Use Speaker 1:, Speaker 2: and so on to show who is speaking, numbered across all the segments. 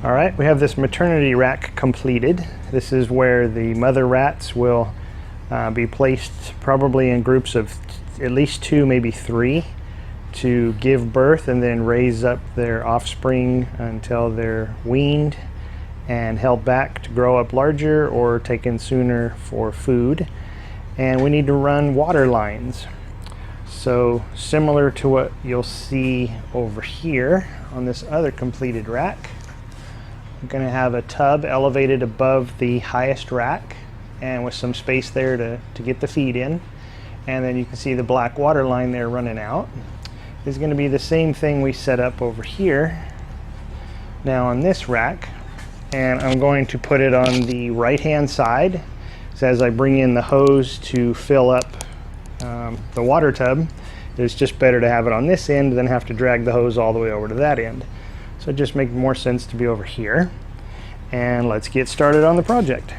Speaker 1: All right, we have this maternity rack completed. This is where the mother rats will be placed probably in groups of at least 2, maybe 3, to give birth and then raise up their offspring until they're weaned and held back to grow up larger or taken sooner for food. And we need to run water lines. So similar to what you'll see over here on this other completed rack, I'm going to have a tub elevated above the highest rack and with some space there to get the feed in. And then you can see the black water line there running out. This is going to be the same thing we set up over here now on this rack. And I'm going to put it on the right hand side. So as I bring in the hose to fill up the water tub, it's just better to have it on this end than have to drag the hose all the way over to that end. So it just makes more sense to be over here. And let's get started on the project.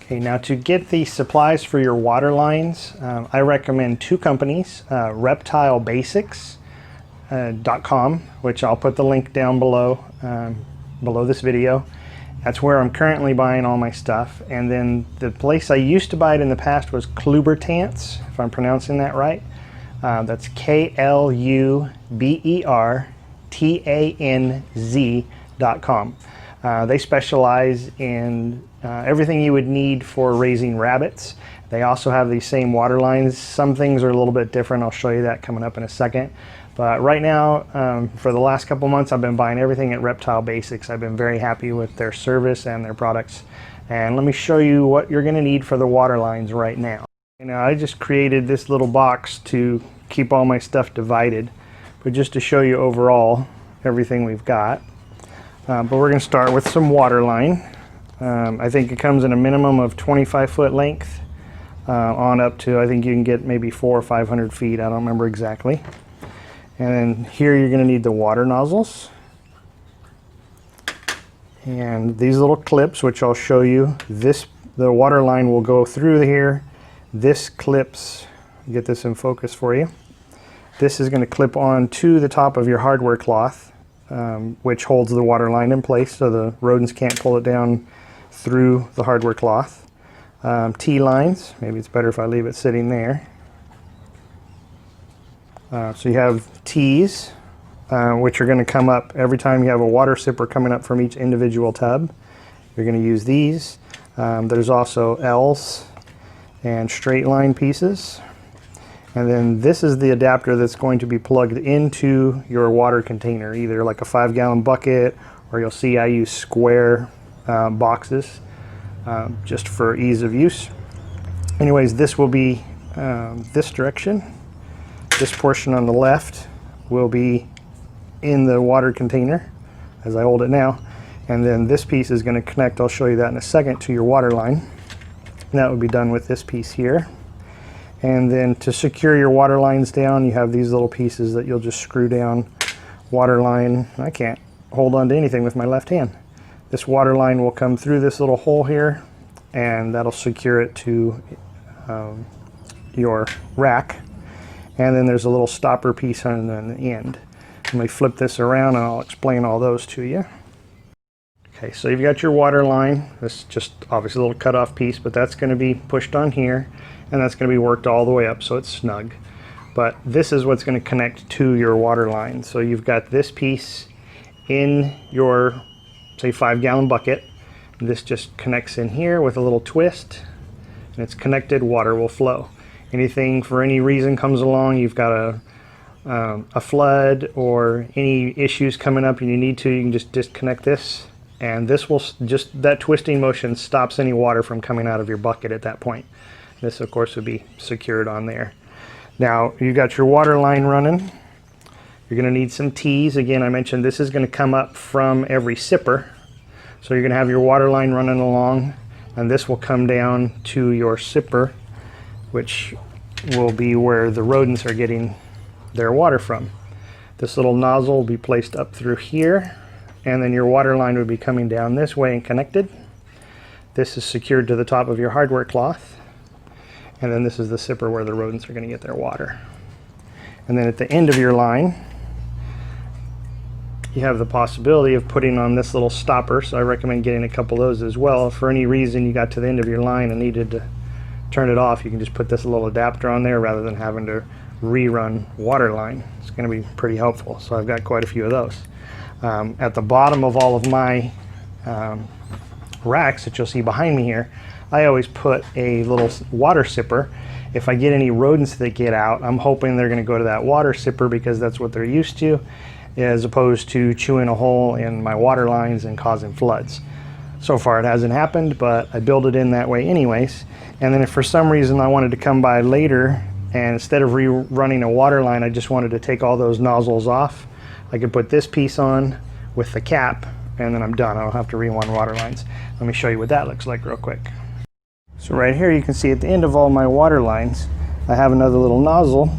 Speaker 1: Okay, now to get the supplies for your water lines, I recommend 2 companies, reptilebasics.com, which I'll put the link down below, below this video. That's where I'm currently buying all my stuff. And then the place I used to buy it in the past was Klubertans, if I'm pronouncing that right. That's KLUBERTANZ.com. They specialize in everything you would need for raising rabbits. They also have these same water lines. Some things are a little bit different. I'll show you that coming up in a second. But right now, for the last couple months, I've been buying everything at Reptile Basics. I've been very happy with their service and their products. And let me show you what you're going to need for the water lines right now. I just created this little box to keep all my stuff divided, but just to show you overall everything we've got. But we're going to start with some water line. I think it comes in a minimum of 25-foot length on up to, I think you can get maybe 400 or 500 feet. I don't remember exactly. And then here you're going to need the water nozzles. And these little clips, which I'll show you. The water line will go through here. This clips, get this in focus for you. This is going to clip on to the top of your hardware cloth, which holds the water line in place so the rodents can't pull it down through the hardware cloth. T-lines, maybe it's better if I leave it sitting there. So you have T's, which are going to come up every time you have a water sipper coming up from each individual tub. You're going to use these. There's also L's and straight line pieces. And then this is the adapter that's going to be plugged into your water container, either like a 5-gallon bucket, or you'll see I use square boxes just for ease of use. Anyways, this will be this direction. This portion on the left will be in the water container as I hold it now. And then this piece is going to connect, I'll show you that in a second, to your water line. And that would be done with this piece here. And then to secure your water lines down, you have these little pieces that you'll just screw down. Water line, I can't hold on to anything with my left hand. This water line will come through this little hole here, and that'll secure it to your rack. And then there's a little stopper piece on the end. Let me flip this around and I'll explain all those to you. Okay, so you've got your water line. This is just obviously a little cutoff piece, but that's going to be pushed on here, and that's going to be worked all the way up so it's snug. But this is what's going to connect to your water line. So you've got this piece in your, say, 5-gallon bucket. This just connects in here with a little twist, and it's connected. Water will flow. Anything for any reason comes along, you've got a flood or any issues coming up and you need to, you can just disconnect this, and this will just, that twisting motion stops any water from coming out of your bucket at that point. This of course would be secured on there. Now you got your water line running. You're going to need some T's. Again, I mentioned this is going to come up from every sipper. So you're going to have your water line running along, and this will come down to your sipper, which will be where the rodents are getting their water from. This little nozzle will be placed up through here, and then your water line would be coming down this way and connected. This is secured to the top of your hardware cloth, and then this is the sipper where the rodents are going to get their water. And then at the end of your line, you have the possibility of putting on this little stopper, so I recommend getting a couple of those as well. If for any reason you got to the end of your line and needed to turn it off, you can just put this little adapter on there rather than having to rerun water line. It's going to be pretty helpful, so I've got quite a few of those. At the bottom of all of my racks that you'll see behind me here, I always put a little water sipper. If I get any rodents that get out, I'm hoping they're going to go to that water sipper because that's what they're used to, as opposed to chewing a hole in my water lines and causing floods. So far it hasn't happened, but I build it in that way anyways. And then if for some reason I wanted to come by later and instead of rerunning a water line, I just wanted to take all those nozzles off, I could put this piece on with the cap and then I'm done. I don't have to rerun water lines. Let me show you what that looks like real quick. So right here you can see at the end of all my water lines, I have another little nozzle.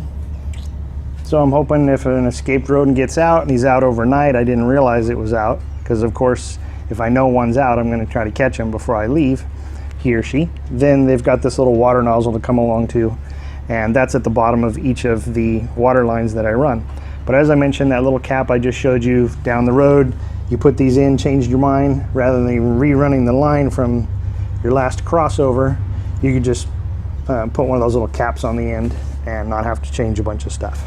Speaker 1: So I'm hoping if an escaped rodent gets out and he's out overnight, I didn't realize it was out, because of course if I know one's out, I'm going to try to catch him before I leave, he or she. Then they've got this little water nozzle to come along to, and that's at the bottom of each of the water lines that I run. But as I mentioned, that little cap I just showed you down the road, you put these in, changed your mind, rather than rerunning the line from your last crossover, you could just put one of those little caps on the end and not have to change a bunch of stuff.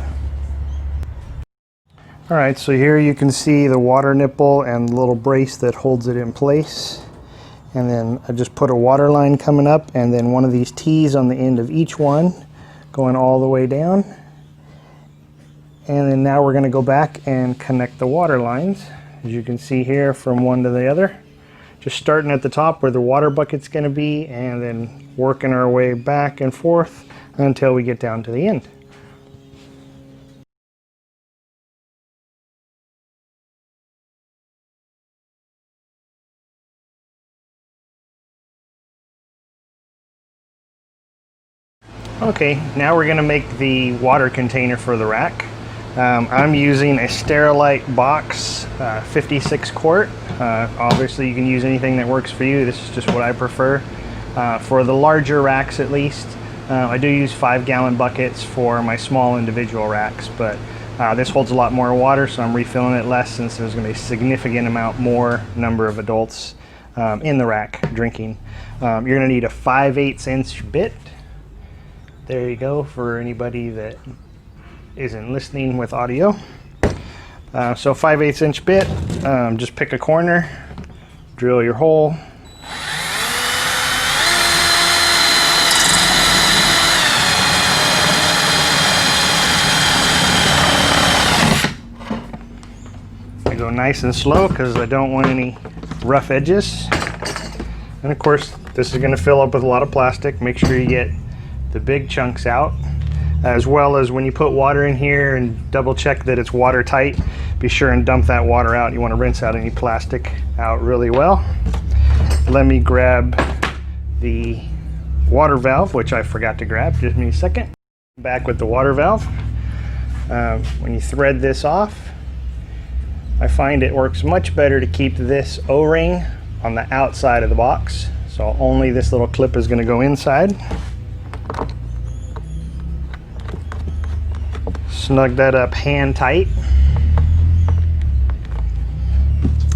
Speaker 1: All right, so here you can see the water nipple and the little brace that holds it in place. And then I just put a water line coming up and then one of these T's on the end of each one going all the way down. And then now we're going to go back and connect the water lines, as you can see here, from one to the other. Just starting at the top where the water bucket's going to be and then working our way back and forth until we get down to the end. Okay, now we're going to make the water container for the rack. I'm using a Sterilite box, 56 quart. Obviously you can use anything that works for you. This is just what I prefer. For the larger racks at least, I do use 5-gallon buckets for my small individual racks, but this holds a lot more water, so I'm refilling it less since there's going to be a significant amount more number of adults in the rack drinking. You're going to need a 5/8 inch bit. There you go, for anybody that isn't listening with audio. So 5/8 inch bit, just pick a corner, drill your hole. I go nice and slow because I don't want any rough edges. And of course, this is going to fill up with a lot of plastic. Make sure you get the big chunks out, as well as when you put water in here and double check that it's watertight, be sure and dump that water out. You want to rinse out any plastic out really well. Let me grab the water valve, which I forgot to grab. Just give me a second. Back with the water valve. When you thread this off, I find it works much better to keep this O-ring on the outside of the box. So only this little clip is going to go inside. Snug that up hand tight,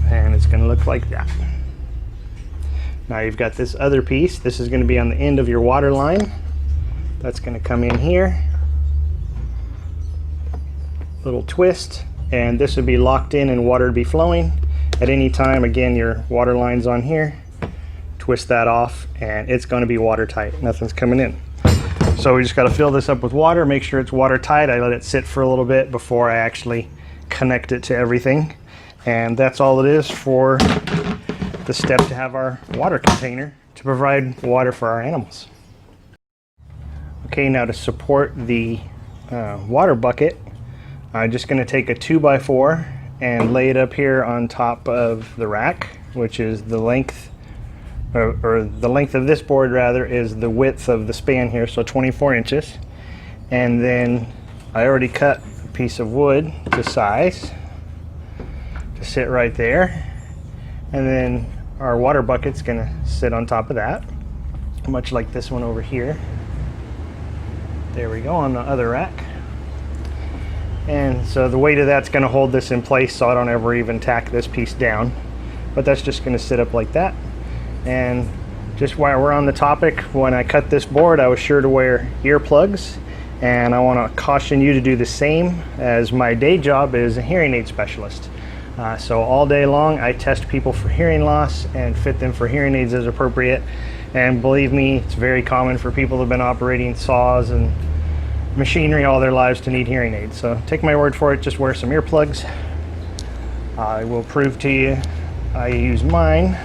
Speaker 1: and it's going to look like that. Now you've got this other piece. This is going to be on the end of your water line. That's going to come in here, little twist, and this would be locked in and water would be flowing at any time. Again, your water line's on here, twist that off and it's going to be watertight. Nothing's coming in. So we just got to fill this up with water, make sure it's watertight. I let it sit for a little bit before I actually connect it to everything. And that's all it is for the step to have our water container to provide water for our animals. Okay, now to support the water bucket, I'm just going to take a 2x4 and lay it up here on top of the rack, which is the length, or the length of this board rather is the width of the span here, so 24 inches. And then I already cut a piece of wood to size to sit right there, and then our water bucket's gonna sit on top of that, much like this one over here. There we go, on the other rack. And so the weight of that's going to hold this in place so I don't ever even tack this piece down. But that's just going to sit up like that. And just while we're on the topic, when I cut this board, I was sure to wear earplugs. And I want to caution you to do the same, as my day job is a hearing aid specialist. So all day long I test people for hearing loss and fit them for hearing aids as appropriate. And believe me, it's very common for people who have been operating saws and machinery all their lives to need hearing aids. So take my word for it, just wear some earplugs. I will prove to you I use mine.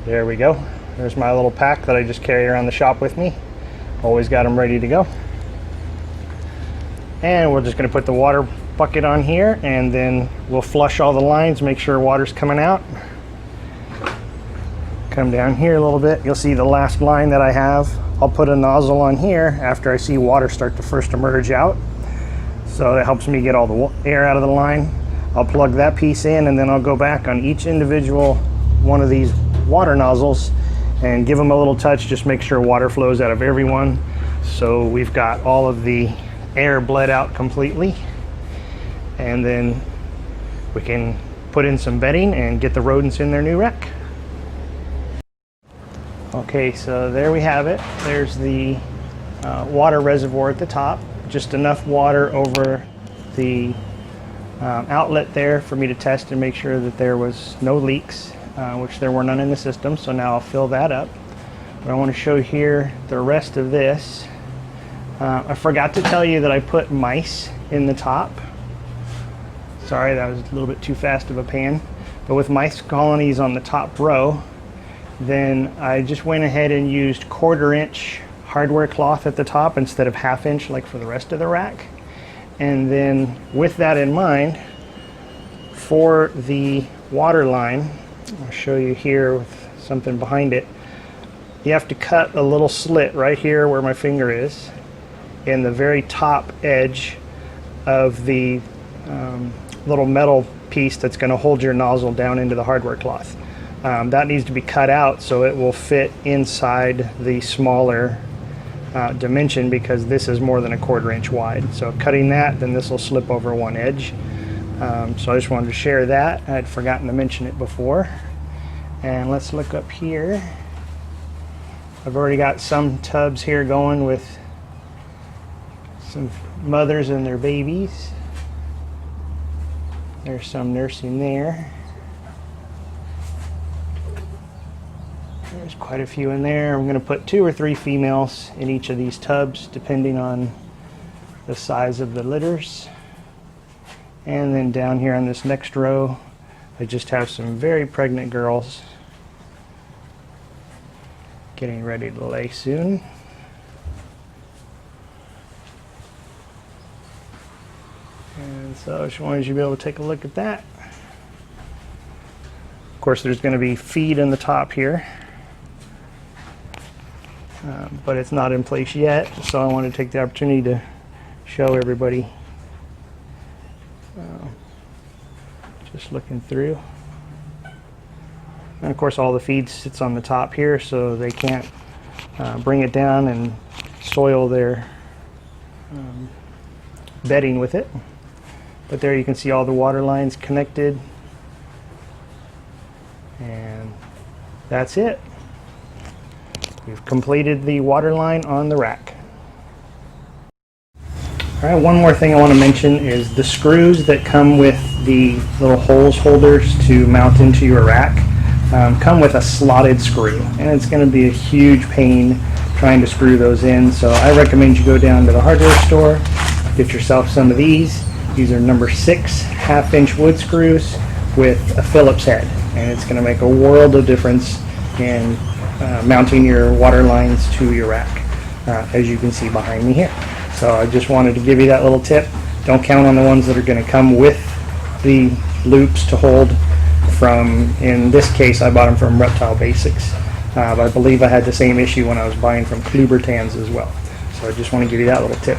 Speaker 1: There we go. There's my little pack that I just carry around the shop with me. Always got them ready to go. And we're just going to put the water bucket on here, and then we'll flush all the lines, make sure water's coming out. Come down here a little bit, you'll see the last line that I have. I'll put a nozzle on here after I see water start to first emerge out. So that helps me get all the air out of the line. I'll plug that piece in, and then I'll go back on each individual one of these water nozzles and give them a little touch. Just make sure water flows out of every one. So we've got all of the air bled out completely. And then we can put in some bedding and get the rodents in their new rack. Okay, so there we have it. There's the water reservoir at the top. Just enough water over the outlet there for me to test and make sure that there was no leaks, which there were none in the system. So now I'll fill that up. But I want to show here the rest of this. I forgot to tell you that I put mice in the top. Sorry, that was a little bit too fast of a pan. But with mice colonies on the top row, then I just went ahead and used 1/4 inch hardware cloth at the top instead of 1/2 inch like for the rest of the rack. And then with that in mind, for the water line, I'll show you here with something behind it, you have to cut a little slit right here where my finger is in the very top edge of the little metal piece that's going to hold your nozzle down into the hardware cloth. That needs to be cut out so it will fit inside the smaller dimension, because this is more than 1/4 inch wide. So cutting that, then this will slip over one edge. So I just wanted to share that. I had forgotten to mention it before. And let's look up here. I've already got some tubs here going with some mothers and their babies. There's some nursing there. There's quite a few in there. I'm going to put 2 or 3 females in each of these tubs, depending on the size of the litters. And then down here on this next row, I just have some very pregnant girls getting ready to lay soon. And so I just wanted you to be able to take a look at that. Of course, there's going to be feed in the top here, but it's not in place yet, so I want to take the opportunity to show everybody. Just looking through. And of course all the feed sits on the top here, so they can't bring it down and soil their bedding with it. But there you can see all the water lines connected, and that's it. We've completed the water line on the rack. All right, one more thing I want to mention is the screws that come with the little hose holders to mount into your rack come with a slotted screw, and it's going to be a huge pain trying to screw those in. So I recommend you go down to the hardware store, get yourself some of these. These are number 6 1/2 inch wood screws with a Phillips head, and it's going to make a world of difference in mounting your water lines to your rack, as you can see behind me here. So I just wanted to give you that little tip. Don't count on the ones that are going to come with the loops to hold from, in this case I bought them from Reptile Basics, but I believe I had the same issue when I was buying from Klubertans as well. So I just want to give you that little tip.